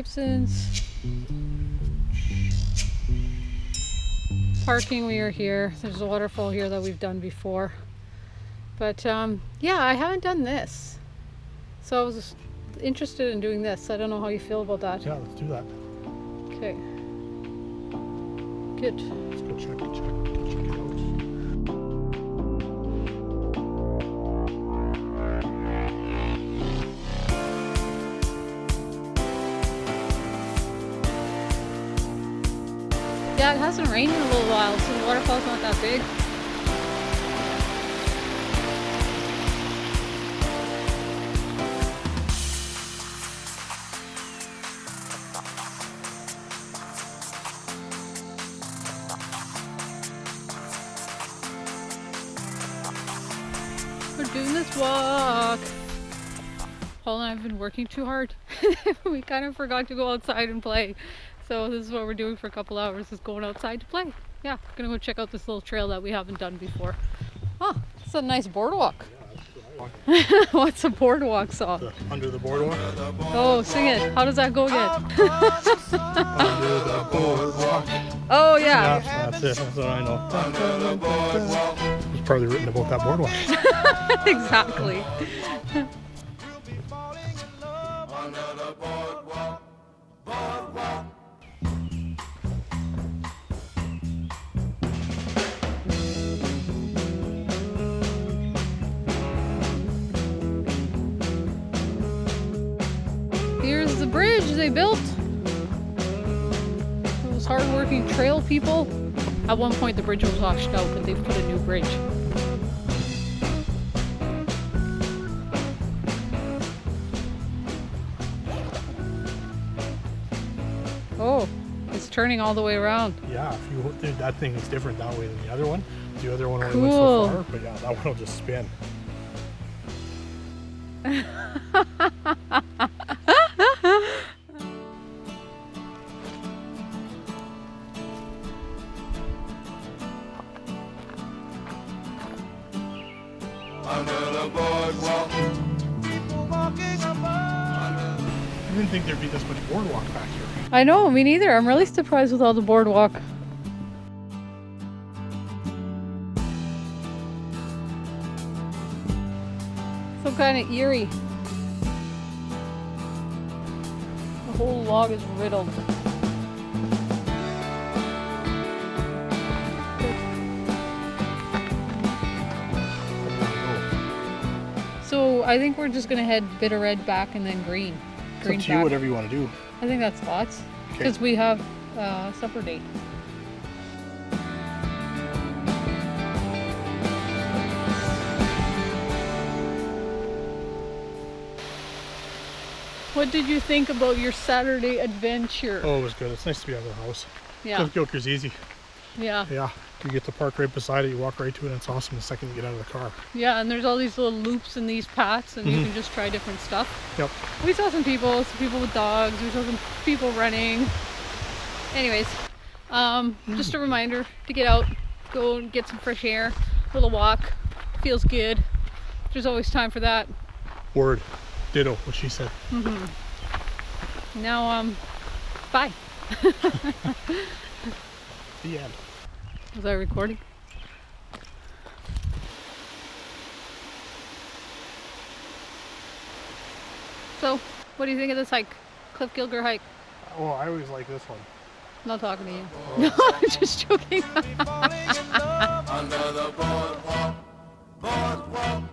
Gibson's. Parking, we are here. There's a waterfall here that we've done before. But yeah, I haven't done this. So I was interested in doing this. I don't know how you feel about that. Yeah, let's do that. Okay. Good. Let's go check it out. Yeah, it hasn't rained in a little while, so the waterfall's not that big. We're doing this walk. Paul and I have been working too hard. We kind of forgot to go outside and play. So this is what we're doing for a couple hours, is going outside to play. Yeah, we're gonna go check out this little trail that we haven't done before. Oh, it's a nice boardwalk. What's a boardwalk song? Under the boardwalk. Oh, sing it. How does that go again? Under the boardwalk. Oh yeah. Yeah, that's it. That's what I know. It was probably written about that boardwalk. Exactly. Here's the bridge they built. Those hard-working trail people. At one point the bridge was washed out, but they've put a new bridge. Oh, it's turning all the way around. Yeah, if you, that thing is different that way than the other one. The other one only Cool. went so far, but yeah, that one will just spin. Under the boardwalk. I didn't think there'd be this much boardwalk back here. I know, me neither. I'm really surprised with all the boardwalk. So kind of eerie. The whole log is riddled. So I think we're just gonna head bit of red back and then green. It's up to you, whatever you want to do. I think that's lots. Okay. Because we have supper date. What did you think about your Saturday adventure? Oh, it was good. It's nice to be out of the house. Yeah, Cliff Gilker's easy. yeah, Yeah, you get to park right beside it, you walk right to it, and it's awesome the second you get out of the car. yeah. And there's all these little loops in these paths, and you can just try different stuff. Yep. We saw some people with dogs. We saw some people running. Anyways, just a reminder to get out, go and get some fresh air, a little walk. Feels good. There's always time for that. Word. Ditto, what she said. Now, bye. The end. Was I recording? So, what do you think of this hike? Cliff Gilker hike? Oh, I always like this one. I'm not talking to you. No, I'm just joking. Under the boardwalk, boardwalk.